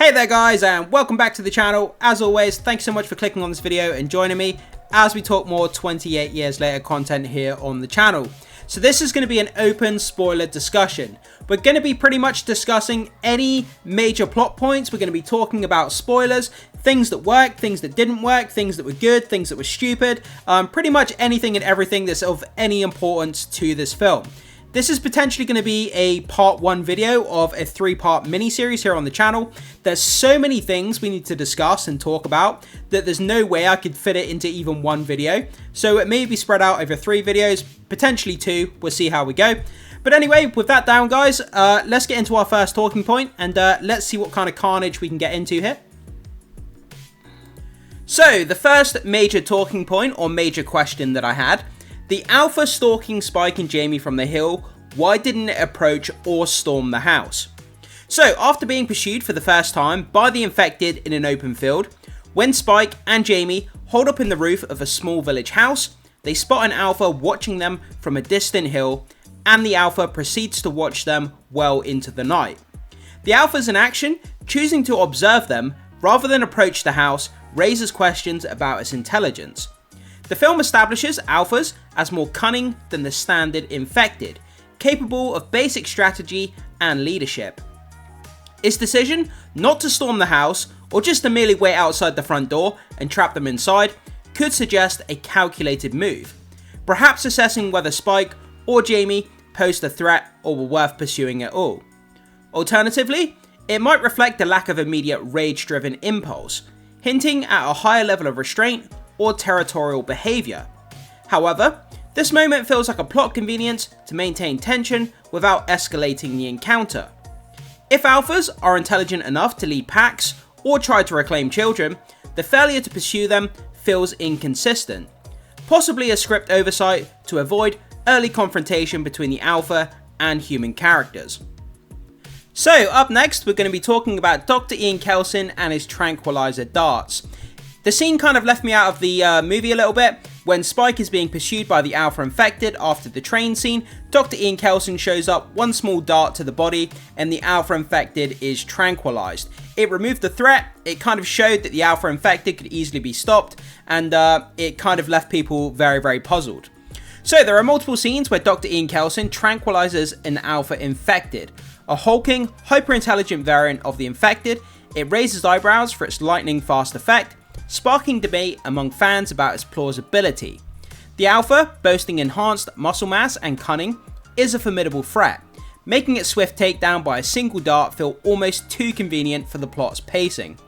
Hey there guys, and welcome back to the channel. As always, thanks so much for clicking on this video and joining me as we talk more 28 years later content here on the channel. So this is going to be an open spoiler discussion. We're going to be pretty much discussing any major plot points. We're going to be talking about spoilers, things that worked, things that didn't work, things that were good, things that were stupid, pretty much anything and everything that's of any importance to this film. This is potentially going to be a part 1 video of a 3-part mini-series here on the channel. There's so many things we need to discuss and talk about that there's no way I could fit it into even one video. So it may be spread out over 3 videos, potentially 2, we'll see how we go. But anyway, with that down guys, let's get into our first talking point and let's see what kind of carnage we can get into here. So the first major talking point or major question that I had: the Alpha stalking Spike and Jamie from the hill, why didn't it approach or storm the house? So, after being pursued for the first time by the infected in an open field, when Spike and Jamie hold up in the roof of a small village house, they spot an Alpha watching them from a distant hill, and the Alpha proceeds to watch them well into the night. The Alpha's in action, choosing to observe them rather than approach the house, raises questions about its intelligence. The film establishes Alphas as more cunning than the standard infected, capable of basic strategy and leadership. Its decision not to storm the house or just to merely wait outside the front door and trap them inside could suggest a calculated move, perhaps assessing whether Spike or Jamie posed a threat or were worth pursuing at all. Alternatively, it might reflect a lack of immediate rage-driven impulse, hinting at a higher level of restraint or territorial behaviour. However, this moment feels like a plot convenience to maintain tension without escalating the encounter. If Alphas are intelligent enough to lead packs or try to reclaim children, the failure to pursue them feels inconsistent, possibly a script oversight to avoid early confrontation between the Alpha and human characters. So up next, we're going to be talking about Dr. Ian KELSON and his Tranquilizer Darts. The scene kind of left me out of the movie a little bit. When Spike is being pursued by the Alpha infected after the train scene, Dr. Ian KELSON shows up, one small dart to the body, and the Alpha infected is tranquilized. It removed the threat, it kind of showed that the Alpha infected could easily be stopped, and it kind of left people very, very puzzled. So there are multiple scenes where Dr. Ian KELSON tranquilizes an Alpha infected. A hulking, hyper-intelligent variant of the infected, it raises eyebrows for its lightning fast effect, sparking debate among fans about its plausibility. The Alpha, boasting enhanced muscle mass and cunning, is a formidable threat, making its swift takedown by a single dart feel almost too convenient for the plot's pacing.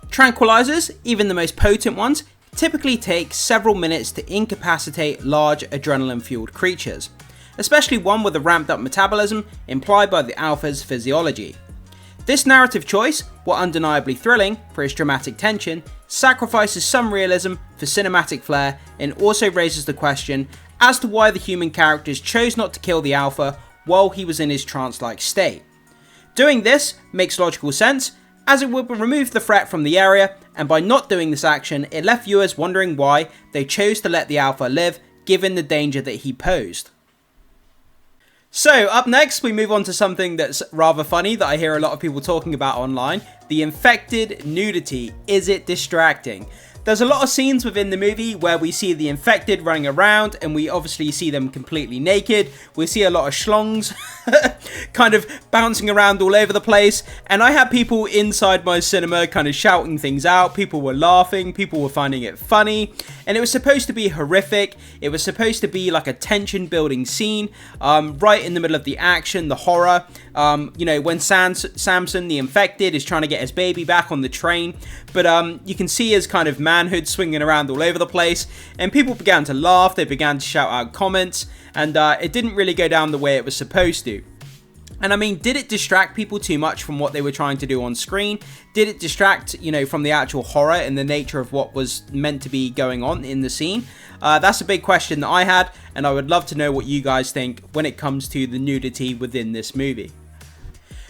Tranquilizers, even the most potent ones, typically take several minutes to incapacitate large adrenaline-fueled creatures, especially one with a ramped-up metabolism implied by the Alpha's physiology. This narrative choice, while undeniably thrilling for its dramatic tension, sacrifices some realism for cinematic flair and also raises the question as to why the human characters chose not to kill the Alpha while he was in his trance-like state. Doing this makes logical sense, as it would remove the threat from the area, and by not doing this action, it left viewers wondering why they chose to let the Alpha live given the danger that he posed. So up next, we move on to something that's rather funny that I hear a lot of people talking about online. The infected nudity. Is it distracting? There's a lot of scenes within the movie where we see the infected running around and we obviously see them completely naked. We see a lot of schlongs kind of bouncing around all over the place. And I had people inside my cinema kind of shouting things out. People were laughing. People were finding it funny. And it was supposed to be horrific. It was supposed to be like a tension building scene right in the middle of the action, the horror. You know, when Samson, the infected, is trying to get his baby back on the train. But you can see his kind of manhood swinging around all over the place. And people began to laugh. They began to shout out comments. And it didn't really go down the way it was supposed to. And I mean, did it distract people too much from what they were trying to do on screen? Did it distract, you know, from the actual horror and the nature of what was meant to be going on in the scene? That's a big question that I had, and I would love to know what you guys think when it comes to the nudity within this movie.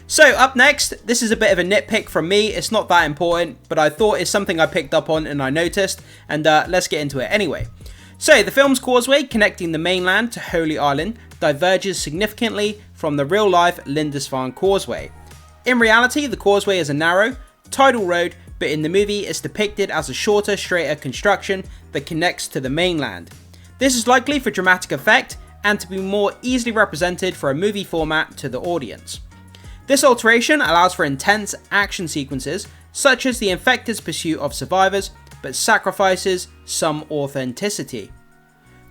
So up next, this is a bit of a nitpick from me. It's not that important, but I thought it's something I picked up on and I noticed, and let's get into it anyway. So the film's causeway connecting the mainland to Holy Island diverges significantly from the real-life Lindisfarne Causeway. In reality, the causeway is a narrow, tidal road, but in the movie it's depicted as a shorter, straighter construction that connects to the mainland. This is likely for dramatic effect and to be more easily represented for a movie format to the audience. This alteration allows for intense action sequences, such as the infected's pursuit of survivors, but sacrifices some authenticity.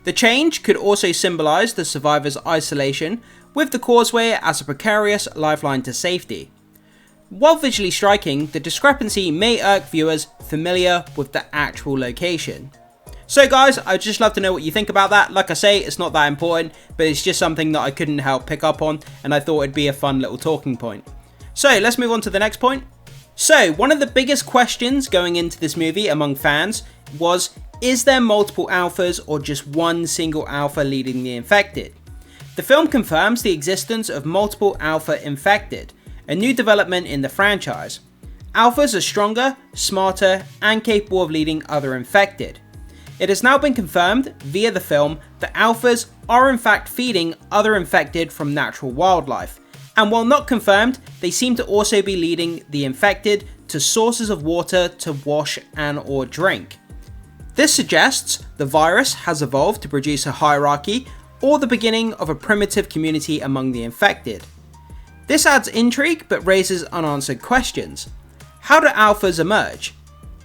The change could also symbolise the survivors' isolation, with the causeway as a precarious lifeline to safety. While visually striking, the discrepancy may irk viewers familiar with the actual location. So guys, I'd just love to know what you think about that. Like I say, it's not that important, but it's just something that I couldn't help pick up on, and I thought it'd be a fun little talking point. So let's move on to the next point. So one of the biggest questions going into this movie among fans was, is there multiple alphas or just one single alpha leading the infected? The film confirms the existence of multiple alpha infected, a new development in the franchise. Alphas are stronger, smarter, and capable of leading other infected. It has now been confirmed via the film that alphas are in fact feeding other infected from natural wildlife, and while not confirmed, they seem to also be leading the infected to sources of water to wash and or drink. This suggests the virus has evolved to produce a hierarchy or the beginning of a primitive community among the infected. This adds intrigue but raises unanswered questions. How do alphas emerge?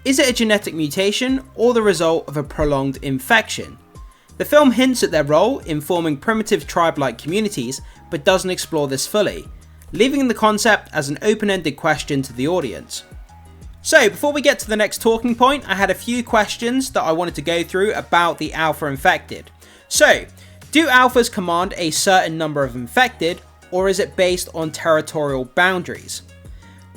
Is it a genetic mutation or the result of a prolonged infection? The film hints at their role in forming primitive tribe-like communities, but doesn't explore this fully, leaving the concept as an open-ended question to the audience. So before we get to the next talking point, I had a few questions that I wanted to go through about the alpha infected. So, do alphas command a certain number of infected, or is it based on territorial boundaries?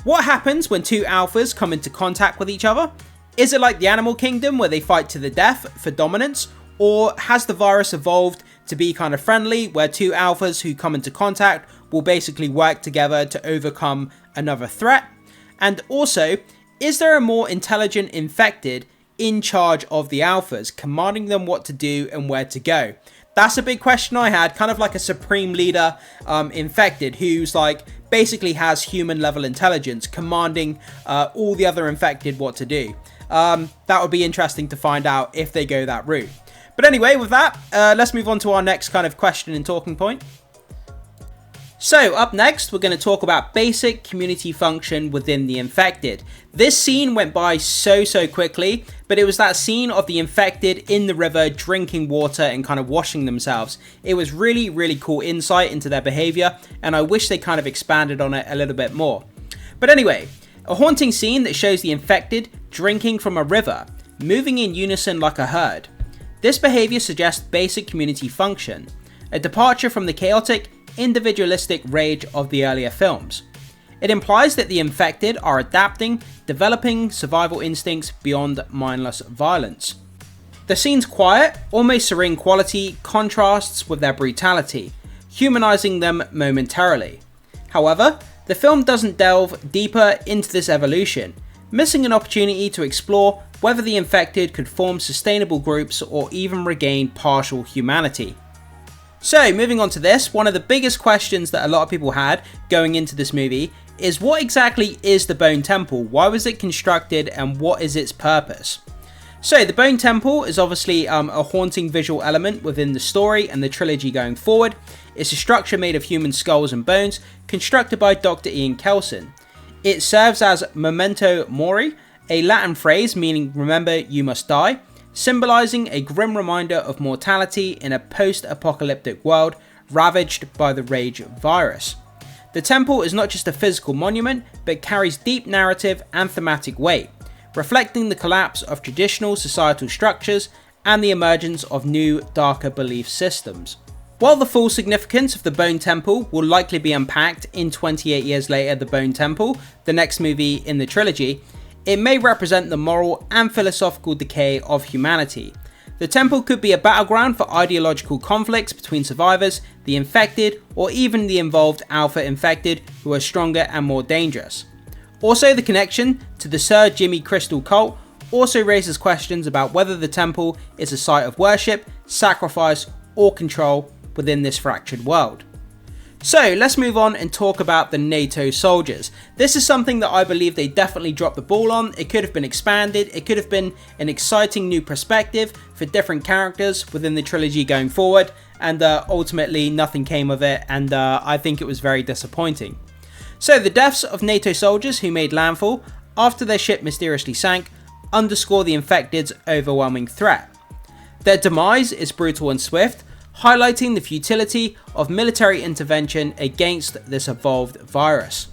What happens when two alphas come into contact with each other? Is it like the animal kingdom where they fight to the death for dominance? Or has the virus evolved to be kind of friendly where two alphas who come into contact will basically work together to overcome another threat? And also, is there a more intelligent infected in charge of the alphas, commanding them what to do and where to go? That's a big question I had, kind of like a supreme leader infected who's like basically has human level intelligence, commanding all the other infected what to do. That would be interesting to find out if they go that route. But anyway, with that, let's move on to our next kind of question and talking point. So up next, we're going to talk about basic community function within the infected. This scene went by so quickly, but it was that scene of the infected in the river drinking water and kind of washing themselves. It was really cool insight into their behavior, and I wish they kind of expanded on it a little bit more. But anyway, a haunting scene that shows the infected drinking from a river, moving in unison like a herd. This behavior suggests basic community function, a departure from the chaotic, individualistic rage of the earlier films. It implies that the infected are adapting, developing survival instincts beyond mindless violence. The scene's quiet, almost serene quality contrasts with their brutality, humanizing them momentarily. However, the film doesn't delve deeper into this evolution, missing an opportunity to explore whether the infected could form sustainable groups or even regain partial humanity. So moving on to this, one of the biggest questions that a lot of people had going into this movie is what exactly is the Bone Temple? Why was it constructed and what is its purpose? So the Bone Temple is obviously a haunting visual element within the story and the trilogy going forward. It's a structure made of human skulls and bones constructed by Dr. Ian KELSON. It serves as memento mori, a Latin phrase meaning remember you must die, symbolizing a grim reminder of mortality in a post-apocalyptic world ravaged by the rage virus. The temple is not just a physical monument, but carries deep narrative and thematic weight, reflecting the collapse of traditional societal structures and the emergence of new, darker belief systems. While the full significance of the Bone Temple will likely be unpacked in 28 Years Later, The Bone Temple, the next movie in the trilogy, it may represent the moral and philosophical decay of humanity. The temple could be a battleground for ideological conflicts between survivors, the infected, or even the involved alpha infected who are stronger and more dangerous. Also, the connection to the Sir Jimmy Crystal cult also raises questions about whether the temple is a site of worship, sacrifice, or control within this fractured world. So let's move on and talk about the NATO soldiers. This is something that I believe they definitely dropped the ball on. It could have been expanded, it could have been an exciting new perspective for different characters within the trilogy going forward, and ultimately nothing came of it, and I think it was very disappointing. So the deaths of NATO soldiers who made landfall after their ship mysteriously sank underscore the infected's overwhelming threat. Their demise is brutal and swift, highlighting the futility of military intervention against this evolved virus.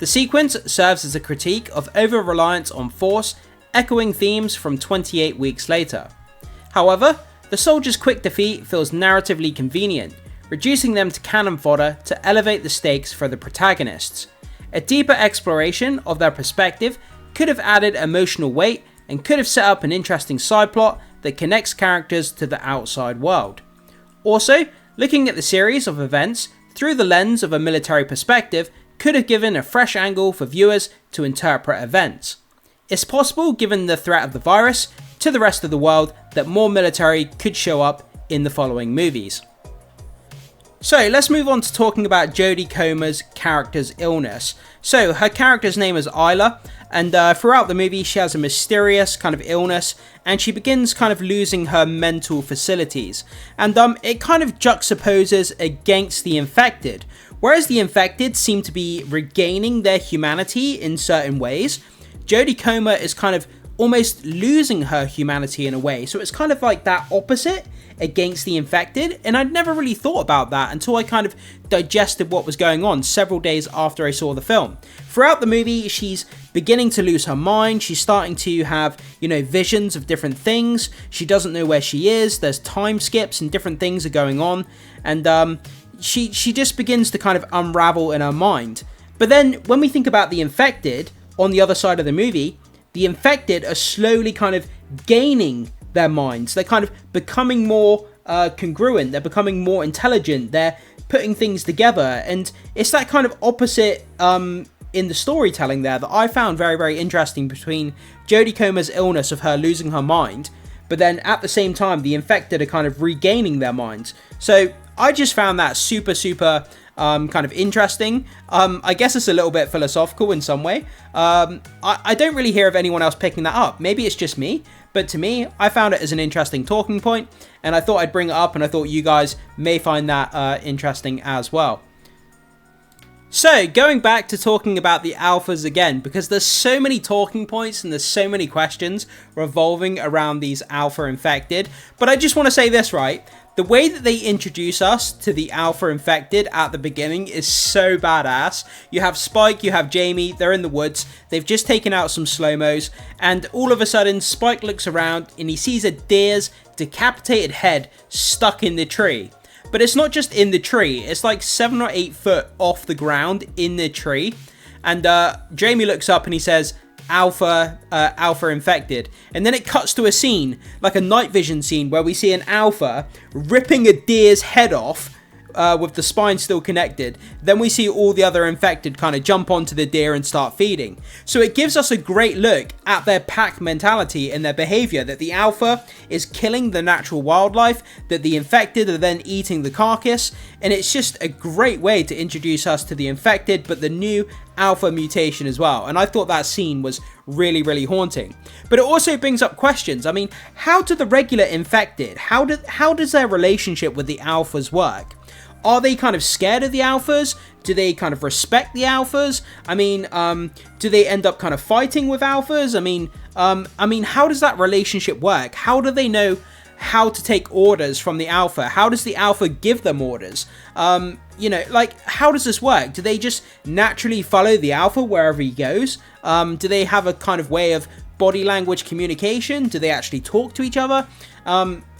The sequence serves as a critique of over-reliance on force, echoing themes from 28 weeks later. However, the soldiers' quick defeat feels narratively convenient, reducing them to cannon fodder to elevate the stakes for the protagonists. A deeper exploration of their perspective could have added emotional weight and could have set up an interesting side plot that connects characters to the outside world. Also, looking at the series of events through the lens of a military perspective could have given a fresh angle for viewers to interpret events. It's possible, given the threat of the virus to the rest of the world, that more military could show up in the following movies. So let's move on to talking about Jodie Comer's character's illness. So her character's name is Isla, and throughout the movie she has a mysterious kind of illness, and she begins kind of losing her mental facilities. And it kind of juxtaposes against the infected. Whereas the infected seem to be regaining their humanity in certain ways, Jodie Comer is kind of almost losing her humanity in a way. So it's kind of like that opposite against the infected, and I'd never really thought about that until I kind of digested what was going on several days after I saw the film. Throughout the movie, she's beginning to lose her mind, she's starting to have, visions of different things, she doesn't know where she is, there's time skips and different things are going on, and she just begins to kind of unravel in her mind. But then, when we think about the infected, on the other side of the movie, the infected are slowly kind of gaining their minds. They're kind of becoming more congruent, they're becoming more intelligent, they're putting things together, and it's that kind of opposite in the storytelling there that I found very, very interesting between Jodie Comer's illness of her losing her mind, but then at the same time the infected are kind of regaining their minds. So I just found that super kind of interesting. I guess it's a little bit philosophical in some way. I don't really hear of anyone else picking that up. Maybe it's just me, but to me, I found it as an interesting talking point, and I thought I'd bring it up, and I thought you guys may find that interesting as well. So, going back to talking about the alphas again, because there's so many talking points and there's so many questions revolving around these alpha infected, but I just want to say this, right? The way that they introduce us to the alpha infected at the beginning is so badass. You have Spike, you have Jamie, they're in the woods, they've just taken out some slow-mos, and all of a sudden Spike looks around and he sees a deer's decapitated head stuck in the tree. But it's not just in the tree, it's like 7 or 8 foot off the ground in the tree. And Jamie looks up and he says, alpha infected, and then it cuts to a scene, like a night vision scene, where we see an alpha ripping a deer's head off with the spine still connected. Then we see all the other infected kind of jump onto the deer and start feeding. So it gives us a great look at their pack mentality and their behavior, that the alpha is killing the natural wildlife, that the infected are then eating the carcass, and it's just a great way to introduce us to the infected, but the new alpha mutation as well. And I thought that scene was really, really haunting. But it also brings up questions. I mean, how do the regular infected, how does their relationship with the alphas work? Are they kind of scared of the alphas? Do they kind of respect the alphas? I mean, do they end up kind of fighting with alphas? I mean, how does that relationship work? How do they know how to take orders from the alpha? How does the alpha give them orders? How does this work? Do they just naturally follow the alpha wherever he goes? Do they have a kind of way of body language communication? Do they actually talk to each other?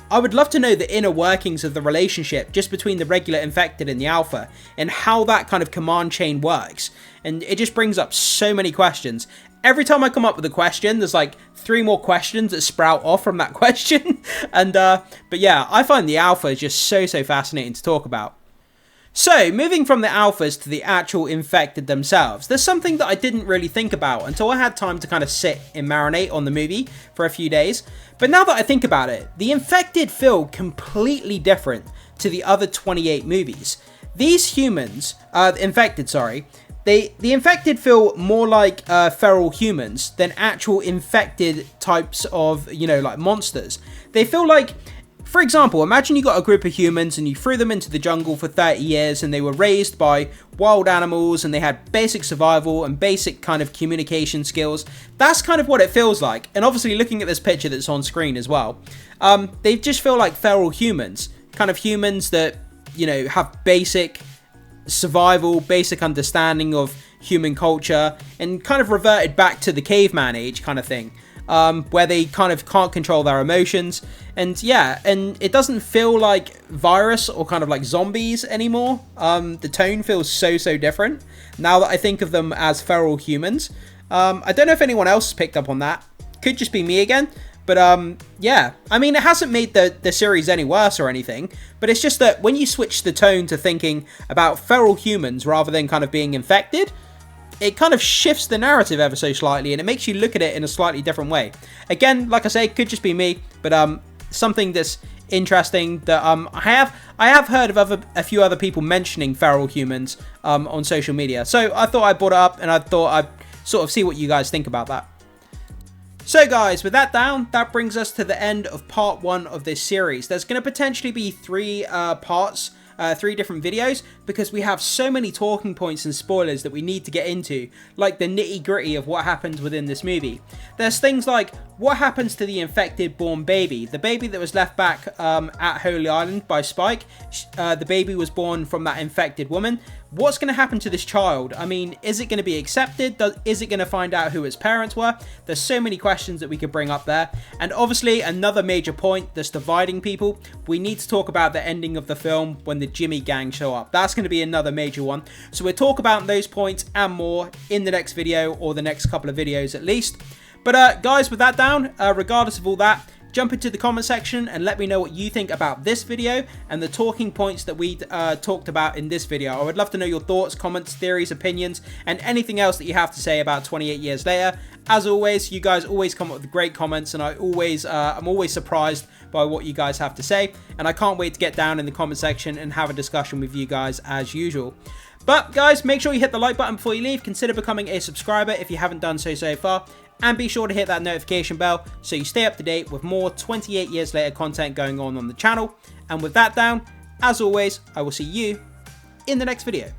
I would love to know the inner workings of the relationship just between the regular infected and the alpha, and how that kind of command chain works. And it just brings up so many questions. Every time I come up with a question, there's like 3 more questions that sprout off from that question. And but yeah, I find the alpha is just so fascinating to talk about. So, moving from the alphas to the actual infected themselves, there's something that I didn't really think about until I had time to kind of sit and marinate on the movie for a few days. But now that I think about it, the infected feel completely different to the other 28 movies. these humans, infected, sorry, the infected feel more like feral humans than actual infected types of, you know, like monsters. They feel like, for example, imagine you got a group of humans and you threw them into the jungle for 30 years and they were raised by wild animals and they had basic survival and basic kind of communication skills. That's kind of what it feels like. And obviously looking at this picture that's on screen as well, they just feel like feral humans, kind of humans that, you know, have basic survival, basic understanding of human culture, and kind of reverted back to the caveman age kind of thing, where they kind of can't control their emotions. And yeah, and it doesn't feel like virus or kind of like zombies anymore. The tone feels so different now that I think of them as feral humans. I don't know if anyone else has picked up on that. Could just be me again. But yeah, I mean, it hasn't made the series any worse or anything, but it's just that when you switch the tone to thinking about feral humans rather than kind of being infected, it kind of shifts the narrative ever so slightly, and it makes you look at it in a slightly different way. Again, like I say, it could just be me, but something that's interesting that I have heard of a few other people mentioning feral humans on social media. So I thought I'd brought it up, and I thought I'd sort of see what you guys think about that. So guys, with that down, that brings us to the end of part 1 of this series. There's going to potentially be 3 parts, 3 different videos, because we have so many talking points and spoilers that we need to get into, like the nitty gritty of what happens within this movie. There's things like, what happens to the infected born baby? The baby that was left back at Holy Island by Spike, the baby was born from that infected woman. What's going to happen to this child? I mean, is it going to be accepted? Is it going to find out who its parents were? There's so many questions that we could bring up there. And obviously, another major point that's dividing people, we need to talk about the ending of the film when the Jimmy gang show up. That's going to be another major one. So we'll talk about those points and more in the next video, or the next couple of videos at least. But guys, with that down, regardless of all that, jump into the comment section and let me know what you think about this video and the talking points that we talked about in this video. I would love to know your thoughts, comments, theories, opinions, and anything else that you have to say about 28 years later. As always, you guys always come up with great comments, and I'm always surprised by what you guys have to say, and I can't wait to get down in the comment section and have a discussion with you guys as usual. But guys, make sure you hit the like button before you leave. Consider becoming a subscriber if you haven't done so far. And be sure to hit that notification bell so you stay up to date with more 28 years later content going on the channel. And with that down, as always, I will see you in the next video.